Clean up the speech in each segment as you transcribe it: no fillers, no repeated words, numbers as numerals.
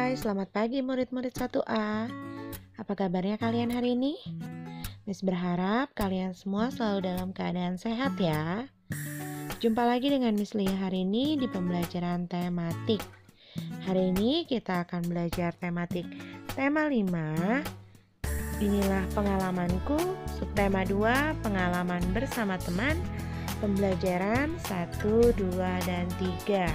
Hai, selamat pagi murid-murid 1A. Apa kabarnya kalian hari ini? Miss berharap kalian semua selalu dalam keadaan sehat ya. Jumpa lagi dengan Miss Lia hari ini di pembelajaran tematik. Hari ini kita akan belajar tema 5. Inilah pengalamanku, subtema 2, pengalaman bersama teman, pembelajaran 1, 2, dan 3.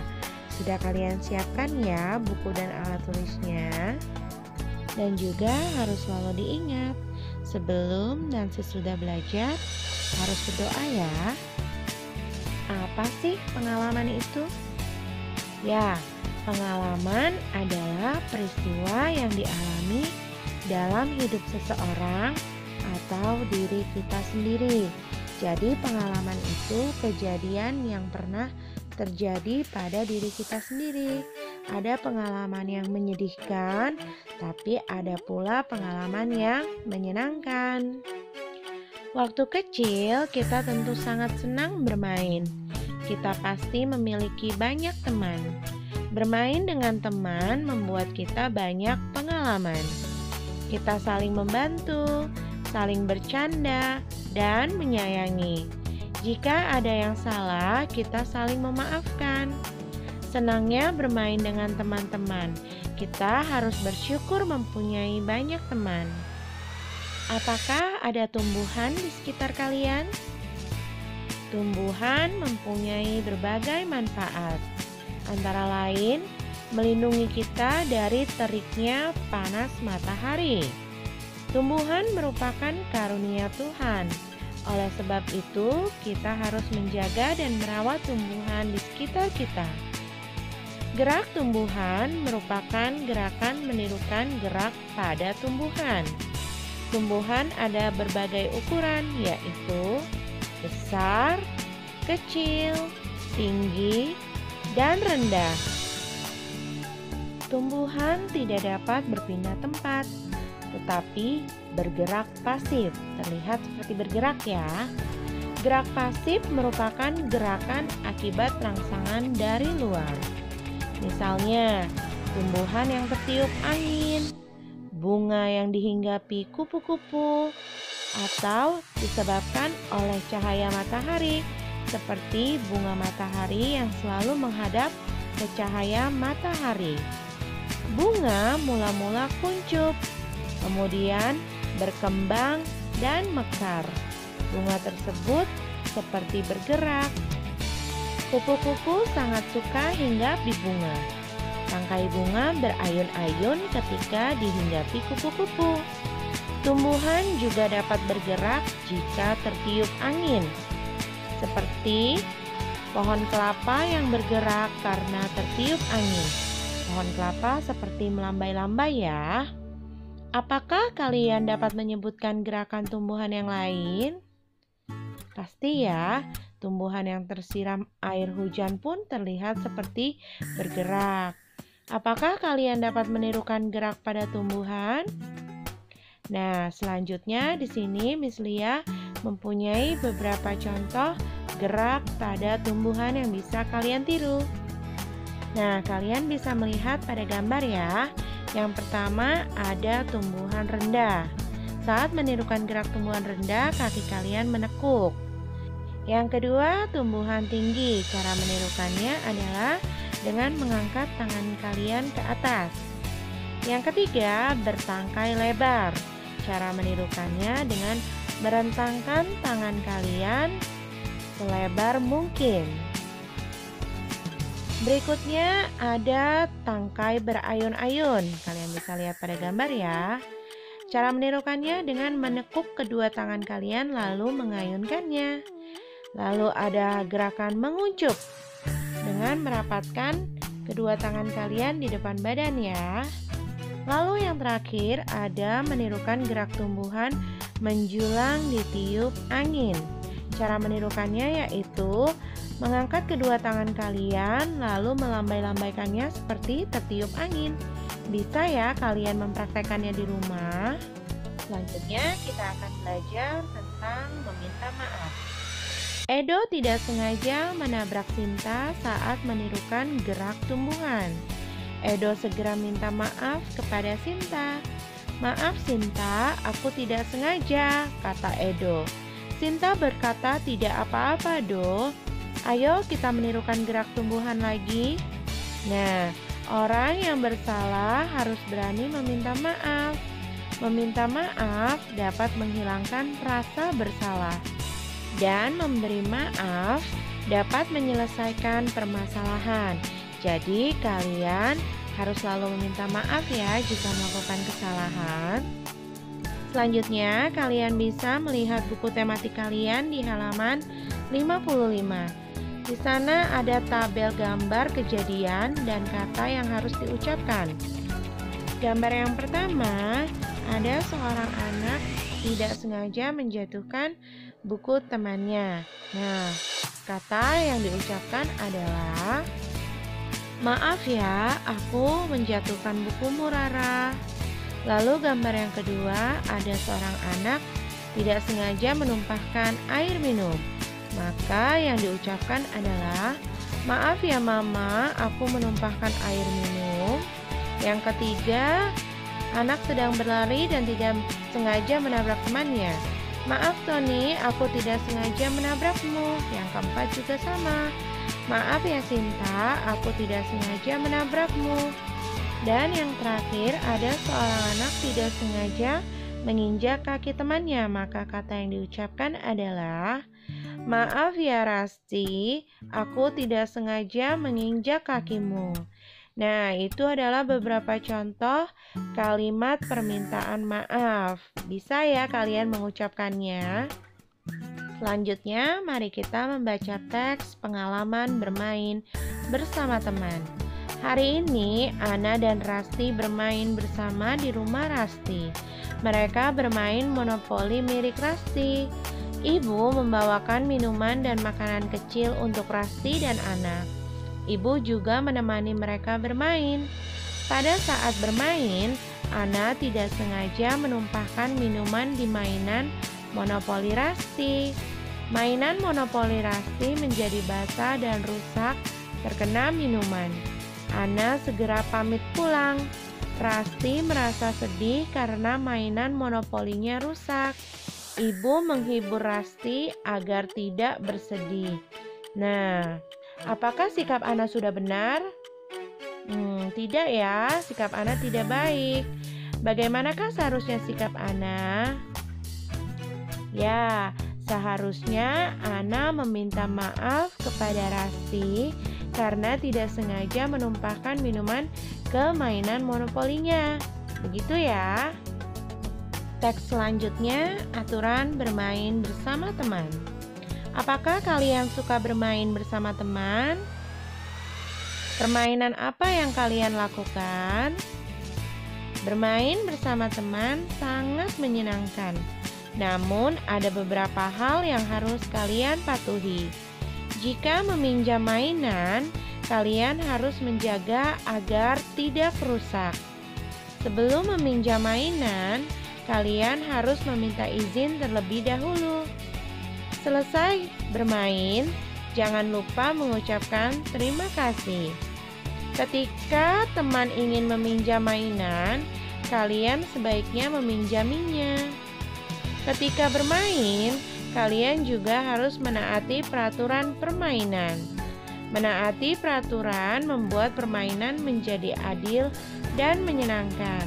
Sudah kalian siapkan ya buku dan alat tulisnya? Dan juga harus selalu diingat, sebelum dan sesudah belajar harus berdoa ya. Apa sih pengalaman itu? Ya, pengalaman adalah peristiwa yang dialami dalam hidup seseorang atau diri kita sendiri. Jadi pengalaman itu kejadian yang pernah terjadi pada diri kita sendiri. Ada pengalaman yang menyedihkan, tapi ada pula pengalaman yang menyenangkan. Waktu kecil, kita tentu sangat senang bermain. Kita pasti memiliki banyak teman. Bermain dengan teman membuat kita banyak pengalaman. Kita saling membantu, saling bercanda, dan menyayangi. Jika ada yang salah, kita saling memaafkan. Senangnya bermain dengan teman-teman. Kita harus bersyukur mempunyai banyak teman. Apakah ada tumbuhan di sekitar kalian? Tumbuhan mempunyai berbagai manfaat. Antara lain, melindungi kita dari teriknya panas matahari. Tumbuhan merupakan karunia Tuhan. Oleh sebab itu, kita harus menjaga dan merawat tumbuhan di sekitar kita. Gerak tumbuhan merupakan gerakan menirukan gerak pada tumbuhan. Tumbuhan ada berbagai ukuran, yaitu besar, kecil, tinggi, dan rendah. Tumbuhan tidak dapat berpindah tempat, tetapi bergerak pasif. Terlihat seperti bergerak ya. Gerak pasif merupakan gerakan akibat rangsangan dari luar. Misalnya, tumbuhan yang tertiup angin, bunga yang dihinggapi kupu-kupu, atau disebabkan oleh cahaya matahari, seperti bunga matahari yang selalu menghadap ke cahaya matahari. Bunga mula-mula kuncup, kemudian berkembang dan mekar. Bunga tersebut seperti bergerak. Kupu-kupu sangat suka hinggap di bunga. Tangkai bunga berayun-ayun ketika dihinggapi kupu-kupu. Tumbuhan juga dapat bergerak jika tertiup angin, seperti pohon kelapa yang bergerak karena tertiup angin. Pohon kelapa seperti melambai-lambai ya. Apakah kalian dapat menyebutkan gerakan tumbuhan yang lain? Pasti ya, tumbuhan yang tersiram air hujan pun terlihat seperti bergerak. Apakah kalian dapat menirukan gerak pada tumbuhan? Nah, selanjutnya di sini Miss Lia mempunyai beberapa contoh gerak pada tumbuhan yang bisa kalian tiru. Nah, kalian bisa melihat pada gambar ya. Yang pertama ada tumbuhan rendah. Saat menirukan gerak tumbuhan rendah, kaki kalian menekuk. Yang kedua, tumbuhan tinggi. Cara menirukannya adalah dengan mengangkat tangan kalian ke atas. Yang ketiga, bertangkai lebar. Cara menirukannya dengan merentangkan tangan kalian selebar mungkin. Berikutnya ada tangkai berayun-ayun. Kalian bisa lihat pada gambar ya. Cara menirukannya dengan menekuk kedua tangan kalian lalu mengayunkannya. Lalu ada gerakan menguncup dengan merapatkan kedua tangan kalian di depan badan ya. Lalu yang terakhir ada menirukan gerak tumbuhan menjulang ditiup angin. Cara menirukannya yaitu mengangkat kedua tangan kalian lalu melambai-lambaikannya seperti tertiup angin. Bisa ya kalian mempraktekannya di rumah. Selanjutnya kita akan belajar tentang meminta maaf. Edo tidak sengaja menabrak Sinta saat menirukan gerak tumbuhan. Edo segera minta maaf kepada Sinta. "Maaf Sinta, aku tidak sengaja," kata Edo. Sinta berkata, "Tidak apa-apa, Do. Ayo kita menirukan gerak tumbuhan lagi." Nah, orang yang bersalah harus berani meminta maaf. Meminta maaf dapat menghilangkan rasa bersalah. Dan memberi maaf dapat menyelesaikan permasalahan. Jadi kalian harus selalu meminta maaf ya jika melakukan kesalahan. Selanjutnya, kalian bisa melihat buku tematik kalian di halaman 55. Di sana ada tabel gambar kejadian dan kata yang harus diucapkan. Gambar yang pertama, ada seorang anak tidak sengaja menjatuhkan buku temannya. Nah, kata yang diucapkan adalah, "Maaf ya, aku menjatuhkan bukumu, Rara." Lalu gambar yang kedua, ada seorang anak tidak sengaja menumpahkan air minum. Maka yang diucapkan adalah, "Maaf ya Mama, aku menumpahkan air minum." Yang ketiga, anak sedang berlari dan tidak sengaja menabrak temannya. "Maaf Tony, aku tidak sengaja menabrakmu." Yang keempat juga sama. "Maaf ya Sinta, aku tidak sengaja menabrakmu." Dan yang terakhir, ada seorang anak tidak sengaja menginjak kaki temannya. Maka kata yang diucapkan adalah, "Maaf ya Rasti, aku tidak sengaja menginjak kakimu." Nah, itu adalah beberapa contoh kalimat permintaan maaf. Bisa ya kalian mengucapkannya. Selanjutnya, mari kita membaca teks pengalaman bermain bersama teman. Hari ini, Ana dan Rasti bermain bersama di rumah Rasti. Mereka bermain monopoli milik Rasti. Ibu membawakan minuman dan makanan kecil untuk Rasti dan Ana. Ibu juga menemani mereka bermain. Pada saat bermain, Ana tidak sengaja menumpahkan minuman di mainan monopoli Rasti. Mainan monopoli Rasti menjadi basah dan rusak terkena minuman. Ana segera pamit pulang. Rasti merasa sedih karena mainan monopolinya rusak. Ibu menghibur Rasti agar tidak bersedih. Nah, apakah sikap Ana sudah benar? Tidak ya, sikap Ana tidak baik. Bagaimanakah seharusnya sikap Ana? Ya, seharusnya Ana meminta maaf kepada Rasti karena tidak sengaja menumpahkan minuman ke mainan monopolinya. Begitu ya. Teks selanjutnya, aturan bermain bersama teman. Apakah kalian suka bermain bersama teman? Permainan apa yang kalian lakukan? Bermain bersama teman sangat menyenangkan. Namun, ada beberapa hal yang harus kalian patuhi. Jika meminjam mainan, kalian harus menjaga agar tidak rusak. Sebelum meminjam mainan, kalian harus meminta izin terlebih dahulu. Selesai bermain, jangan lupa mengucapkan terima kasih. Ketika teman ingin meminjam mainan, kalian sebaiknya meminjaminya. Ketika bermain, kalian juga harus menaati peraturan permainan. Menaati peraturan membuat permainan menjadi adil dan menyenangkan.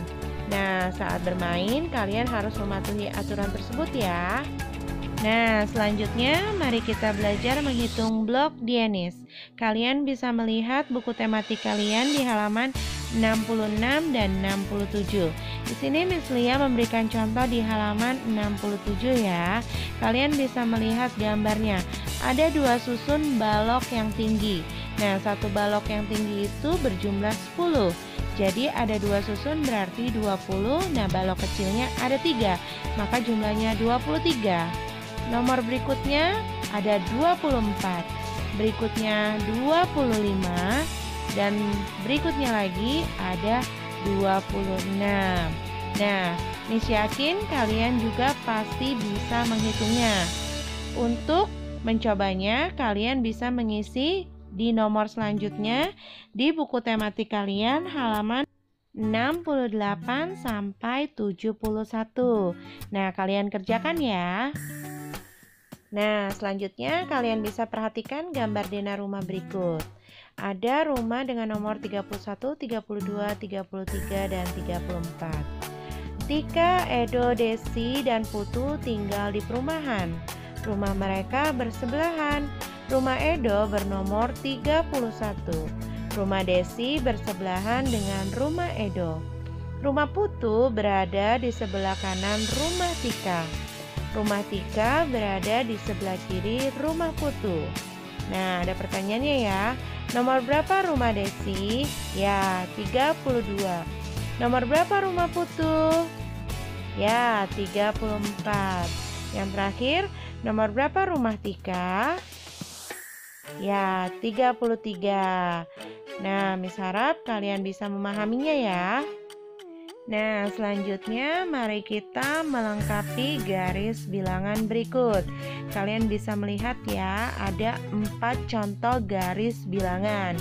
Nah, saat bermain, kalian harus mematuhi aturan tersebut ya. Nah, selanjutnya mari kita belajar menghitung blok Dienis. Kalian bisa melihat buku tematik kalian di halaman 66 dan 67. Di sini Miss Lia memberikan contoh di halaman 67 ya. Kalian bisa melihat gambarnya. Ada dua susun balok yang tinggi. Nah, satu balok yang tinggi itu berjumlah 10. Jadi ada dua susun berarti 20. Nah, balok kecilnya ada 3. Maka jumlahnya 23. Nomor berikutnya ada 24. Berikutnya 25. Dan berikutnya lagi ada 26. Nah, Miss yakin kalian juga pasti bisa menghitungnya. Untuk mencobanya, kalian bisa mengisi di nomor selanjutnya di buku tematik kalian halaman 68 sampai 71. Nah, kalian kerjakan ya. Nah, selanjutnya kalian bisa perhatikan gambar denah rumah berikut. Ada rumah dengan nomor 31, 32, 33, dan 34. Tika, Edo, Desi, dan Putu tinggal di perumahan. Rumah mereka bersebelahan. Rumah Edo bernomor 31. Rumah Desi bersebelahan dengan rumah Edo. Rumah Putu berada di sebelah kanan rumah Tika. Rumah Tika berada di sebelah kiri rumah Putu. Nah, ada pertanyaannya ya. Nomor berapa rumah Desi? Ya, 32. Nomor berapa rumah Putu? Ya, 34. Yang terakhir, nomor berapa rumah Tika? Ya, 33. Nah, Miss harap kalian bisa memahaminya ya. Nah, selanjutnya mari kita melengkapi garis bilangan berikut. Kalian bisa melihat ya, ada 4 contoh garis bilangan.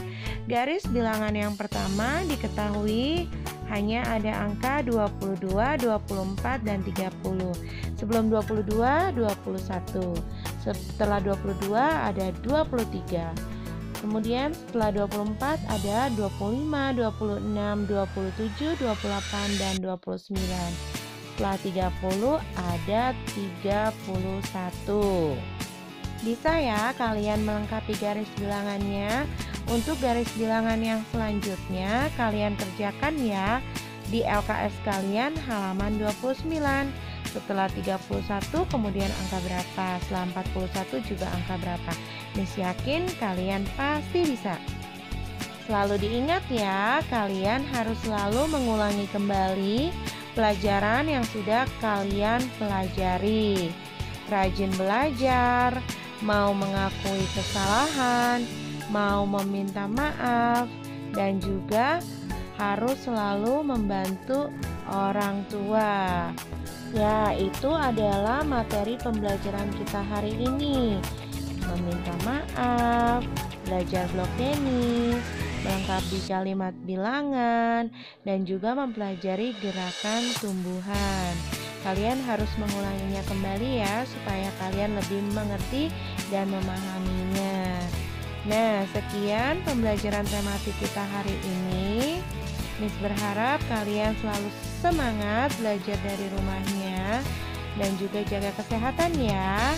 Garis bilangan yang pertama diketahui hanya ada angka 22, 24, dan 30. Sebelum 22, 21. Setelah 22 ada 23. Kemudian setelah 24 ada 25, 26, 27, 28, dan 29. Setelah 30 ada 31. Bisa ya kalian melengkapi garis bilangannya. Untuk garis bilangan yang selanjutnya kalian kerjakan ya di LKS kalian halaman 29. Setelah 31 kemudian angka berapa? Setelah 41 juga angka berapa? Miss yakin kalian pasti bisa. Selalu diingat ya, kalian harus selalu mengulangi kembali pelajaran yang sudah kalian pelajari. Rajin belajar, mau mengakui kesalahan, mau meminta maaf, dan juga harus selalu membantu orang tua. Ya, itu adalah materi pembelajaran kita hari ini. Meminta maaf, belajar blok tenis, melengkapi kalimat bilangan, dan juga mempelajari gerakan tumbuhan. Kalian harus mengulanginya kembali ya, supaya kalian lebih mengerti dan memahaminya. Nah, sekian pembelajaran tematik kita hari ini. Miss berharap kalian selalu semangat belajar dari rumahnya dan juga jaga kesehatan ya.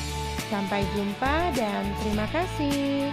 Sampai jumpa dan terima kasih.